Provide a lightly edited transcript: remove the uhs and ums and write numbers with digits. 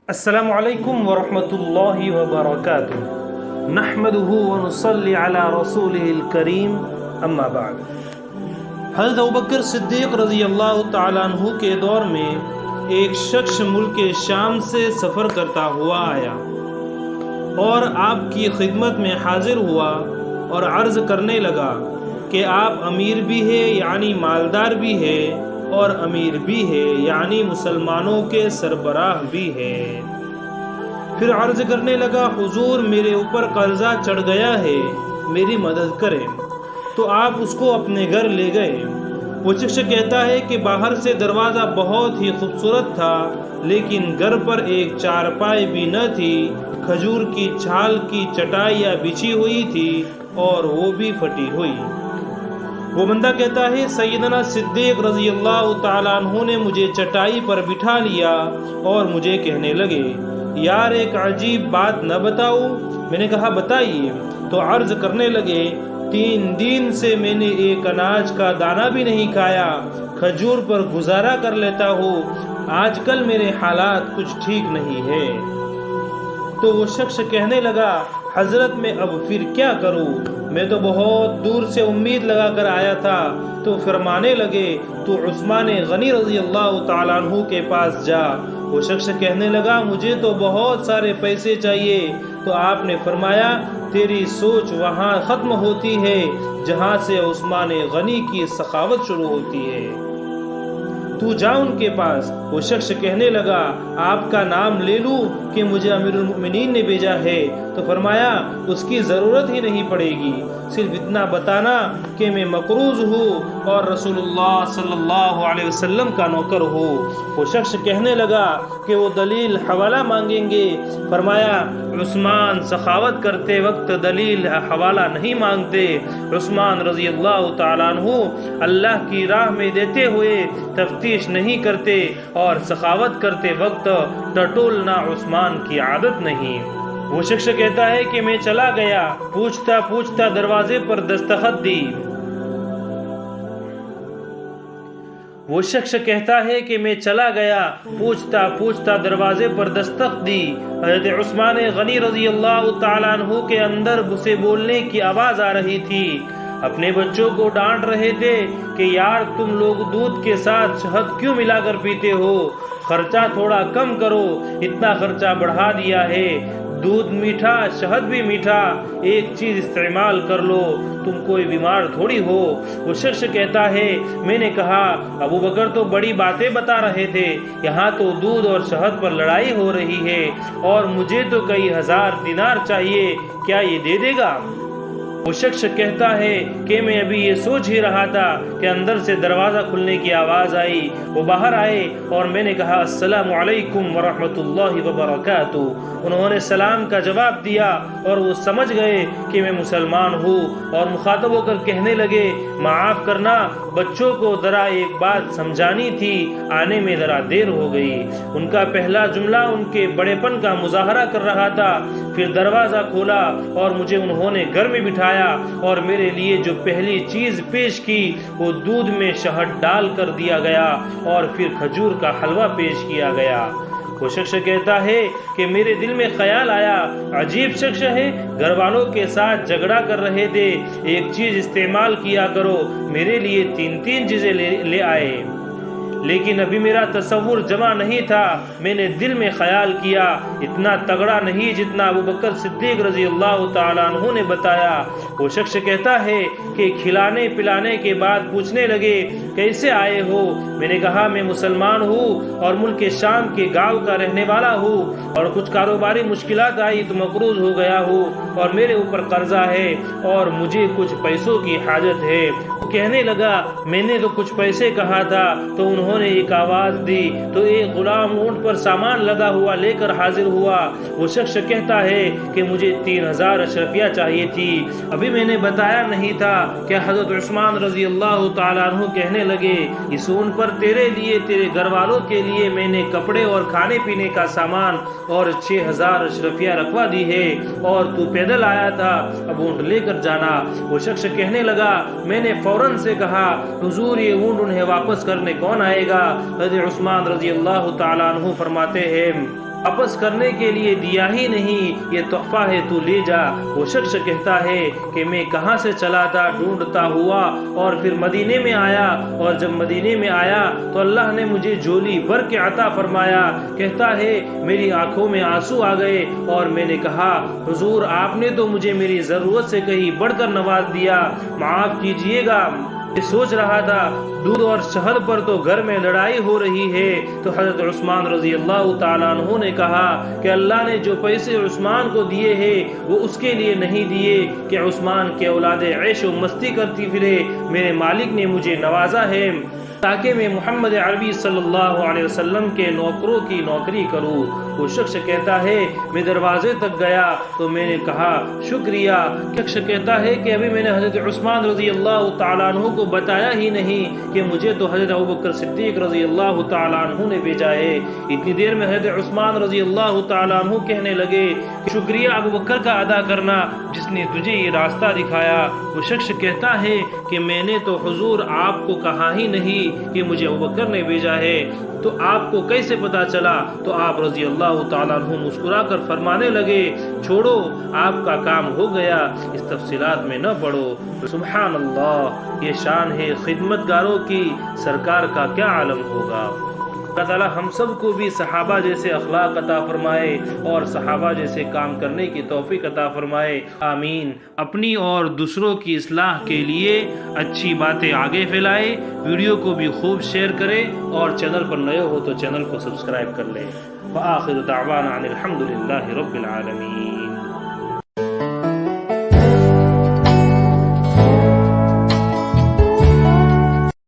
السلام علیکم ورحمۃ اللہ وبرکاتہ نحمدہ ونصلی علی رسولہ الکریم اما بعد۔ حضرت ابوبکر صدیق رضی اللہ تعالیٰ عنہ کے دور میں ایک شخص ملک شام سے سفر کرتا ہوا آیا اور آپ کی خدمت میں حاضر ہوا اور عرض کرنے لگا کہ آپ امیر بھی ہے یعنی مالدار بھی ہے اور امیر بھی ہے یعنی مسلمانوں کے سربراہ بھی ہے۔ پھر عرض کرنے لگا حضور میرے اوپر قرضہ چڑھ گیا ہے، میری مدد کریں۔ تو آپ اس کو اپنے گھر لے گئے۔ وہ شخص کہتا ہے کہ باہر سے دروازہ بہت ہی خوبصورت تھا لیکن گھر پر ایک چارپائی بھی نہ تھی، کھجور کی چھال کی چٹائیاں بچھی ہوئی تھی اور وہ بھی پھٹی ہوئی۔ وہ بندہ کہتا ہے سیدنا صدیق رضی اللہ تعالیٰ عنہ نے مجھے چٹائی پر بٹھا لیا اور مجھے کہنے لگے یار ایک عجیب بات نہ بتاؤ؟ میں نے کہا بتائیے۔ تو عرض کرنے لگے 3 دن سے میں نے ایک اناج کا دانہ بھی نہیں کھایا، کھجور پر گزارا کر لیتا ہوں، آج کل میرے حالات کچھ ٹھیک نہیں ہے۔ تو وہ شخص کہنے لگا حضرت میں اب پھر کیا کروں، میں تو بہت دور سے امید لگا کر آیا تھا۔ تو فرمانے لگے تو عثمان غنی رضی اللہ تعالیٰ عنہ کے پاس جا۔ وہ شخص کہنے لگا مجھے تو بہت سارے پیسے چاہیے۔ تو آپ نے فرمایا تیری سوچ وہاں ختم ہوتی ہے جہاں سے عثمان غنی کی سخاوت شروع ہوتی ہے، تو جا ان کے پاس۔ وہ شخص کہنے لگا آپ کا نام لے لوں کہ مجھے امیر المؤمنین نے بھیجا ہے؟ تو فرمایا اس کی ضرورت ہی نہیں پڑے گی، صرف اتنا بتانا کہ میں مقروض ہوں اور رسول اللہ صلی اللہ علیہ وسلم کا نوکر ہوں۔ وہ شخص کہنے لگا کہ وہ دلیل حوالہ مانگیں گے۔ فرمایا عثمان سخاوت کرتے وقت دلیل حوالہ نہیں مانگتے۔ عثمان رضی اللہ تعالیٰ عنہ اللہ کی راہ میں دیتے ہوئے تفتیش نہیں کرتے اور سخاوت کرتے وقت ٹٹولنا عثمان کی عادت نہیں۔ وہ شخص کہتا ہے کہ میں چلا گیا، پوچھتا پوچھتا دروازے پر دستخط دی۔ وہ شخص کہتا ہے کہ میں چلا گیا، پوچھتا پوچھتا دروازے پر دستک دی۔ حضرت عثمان غنی رضی اللہ تعالیٰ عنہ کے اندر سے بولنے کی آواز آ رہی تھی، اپنے بچوں کو ڈانٹ رہے تھے کہ یار تم لوگ دودھ کے ساتھ شہد کیوں ملا کر پیتے ہو، خرچہ تھوڑا کم کرو، اتنا خرچہ بڑھا دیا ہے، دودھ میٹھا شہد بھی میٹھا، ایک چیز استعمال کر لو، تم کوئی بیمار تھوڑی ہو۔ وہ شخص کہتا ہے میں نے کہا ابو بکر تو بڑی باتیں بتا رہے تھے، یہاں تو دودھ اور شہد پر لڑائی ہو رہی ہے اور مجھے تو کئی ہزار دینار چاہیے، کیا یہ دے دے گا؟ وہ شخص کہتا ہے کہ میں ابھی یہ سوچ ہی رہا تھا کہ اندر سے دروازہ کھلنے کی آواز آئی۔ وہ باہر آئے اور میں نے کہا السلام علیکم ورحمۃ اللہ وبرکاتہ۔ انہوں نے سلام کا جواب دیا اور وہ سمجھ گئے کہ میں مسلمان ہوں اور مخاطب ہو کر کہنے لگے معاف کرنا، بچوں کو ذرا ایک بات سمجھانی تھی، آنے میں ذرا دیر ہو گئی۔ ان کا پہلا جملہ ان کے بڑے پن کا مظاہرہ کر رہا تھا۔ پھر دروازہ کھولا اور مجھے انہوں نے گھر میں بٹھایا اور میرے لیے جو پہلی چیز پیش کی وہ دودھ میں شہد ڈال کر دیا گیا اور پھر کھجور کا حلوہ پیش کیا گیا۔ وہ شخص کہتا ہے کہ میرے دل میں خیال آیا عجیب شخص ہے، گھر والوں کے ساتھ جھگڑا کر رہے تھے، ایک چیز استعمال کیا کرو، میرے لیے 3 چیزیں لے آئے، لیکن ابھی میرا تصور جمع نہیں تھا۔ میں نے دل میں خیال کیا اتنا تگڑا نہیں جتنا ابو بکر صدیق رضی اللہ تعالیٰ عنہ نے بتایا۔ وہ شخص کہتا ہے کہ کھلانے پلانے کے بعد پوچھنے لگے کیسے آئے ہو؟ میں نے کہا میں مسلمان ہوں اور ملک شام کے گاؤں کا رہنے والا ہوں اور کچھ کاروباری مشکلات آئی تو مقروض ہو گیا ہوں اور میرے اوپر قرضہ ہے اور مجھے کچھ پیسوں کی حاجت ہے۔ کہنے لگا میں نے تو کچھ پیسے کہا تھا۔ تو انہوں نے ایک آواز دی تو ایک غلام اونٹ پر سامان لگا ہوا لے کر حاضر ہوا۔ وہ شخص کہتا ہے کہ مجھے 3000 اشرفیہ چاہیے تھی۔ ابھی میں نے بتایا نہیں تھا کہ حضرت عثمان رضی اللہ تعالیٰ عنہ کہنے لگے اس اونٹ پر تیرے لیے تیرے گھر والوں کے لیے میں نے کپڑے اور کھانے پینے کا سامان اور 6000 اشرفیہ رکھوا دی ہے اور تو پیدل آیا تھا، اب اونٹ لے کر جانا۔ وہ شخص کہنے لگا میں نے فوراً سے کہا حضور یہ اونٹ انہیں واپس کرنے کون آئے گا؟ حضرت عثمان رضی اللہ تعالیٰ عنہ فرماتے ہیں واپس کرنے کے لیے دیا ہی نہیں، یہ تحفہ ہے، تو لے جا۔ وہ شخص کہتا ہے کہ میں کہاں سے چلا تھا ڈھونڈتا ہوا اور پھر مدینے میں آیا، اور جب مدینے میں آیا تو اللہ نے مجھے جھولی بھر کے عطا فرمایا۔ کہتا ہے میری آنکھوں میں آنسو آ گئے اور میں نے کہا حضور آپ نے تو مجھے میری ضرورت سے کہیں بڑھ کر نواز دیا، معاف کیجئے گا۔ میں سوچ رہا تھا دودھ اور شہد پر تو گھر میں لڑائی ہو رہی ہے۔ تو حضرت عثمان رضی اللہ تعالیٰ عنہ نے کہا کہ اللہ نے جو پیسے عثمان کو دیے ہیں وہ اس کے لیے نہیں دیے کہ عثمان کے اولاد عیش و مستی کرتی پھرے، میرے مالک نے مجھے نوازا ہے تاکہ میں محمد عربی صلی اللہ علیہ وسلم کے نوکروں کی نوکری کروں۔ وہ شخص کہتا ہے میں دروازے تک گیا تو میں نے کہا شکریہ۔ شخص کہتا ہے کہ ابھی میں نے حضرت عثمان رضی اللہ تعالیٰ عنہ کو بتایا ہی نہیں کہ مجھے تو حضرت ابوبکر صدیق رضی اللہ تعالیٰ عنہ نے بھیجا ہے۔ اتنی دیر میں حضرت عثمان رضی اللہ تعالیٰ عنہ کہنے لگے کہ شکریہ ابوبکر کا ادا کرنا جس نے تجھے یہ راستہ دکھایا۔ وہ شخص کہتا ہے کہ میں نے تو حضور آپ کو کہا ہی نہیں کہ مجھے ابوبکر نے بھیجا ہے، تو آپ کو کیسے پتا چلا؟ تو آپ رضی اللہ تعالیٰ عنہ مسکرا کر فرمانے لگے چھوڑو آپ کا کام ہو گیا، اس تفصیلات میں نہ پڑو۔ سبحان اللہ، یہ شان ہے خدمت گاروں کی، سرکار کا کیا عالم ہوگا۔ اللہ تعالیٰ ہم سب کو بھی صحابہ جیسے اخلاق عطا فرمائے اور صحابہ جیسے کام کرنے کی توفیق عطا فرمائے، آمین۔ اپنی اور دوسروں کی اصلاح کے لیے اچھی باتیں آگے پھیلائے، ویڈیو کو بھی خوب شیئر کرے اور چینل پر نئے ہو تو چینل کو سبسکرائب کر لیں۔ وآخر دعوانا ان الحمد للہ رب العالمین۔